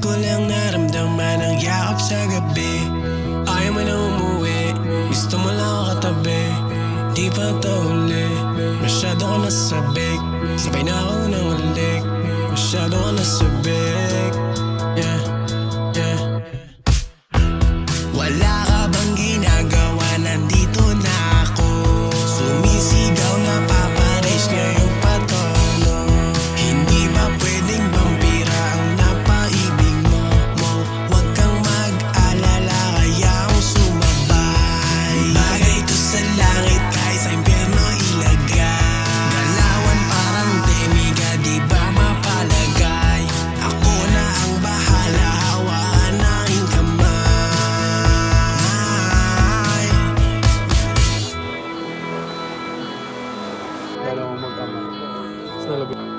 ko lang naramdaman ang yakap sa gabi. Ayaw mo na umuwi, gusto mo lang ako katabi. Di pa ito huli, masyado ko nasabik. Sabay na ako ng halik, masyado ko nasabik. Yeah, yeah. Wala ka bang ginagawa, nandito na ako. Sumisigaw na paparis ngayong patono. Hindi ba pwedeng vampira ang napaibig mo? Huwag kang mag-alala, kaya akong sumabay. Bagay to sa langit, kahit sa impyerno ilagay. Galawan parang demiga, di ba mapalagay? Ako na ang bahala, hawaan na aking kamay. Dalawang mag-ama sa labi.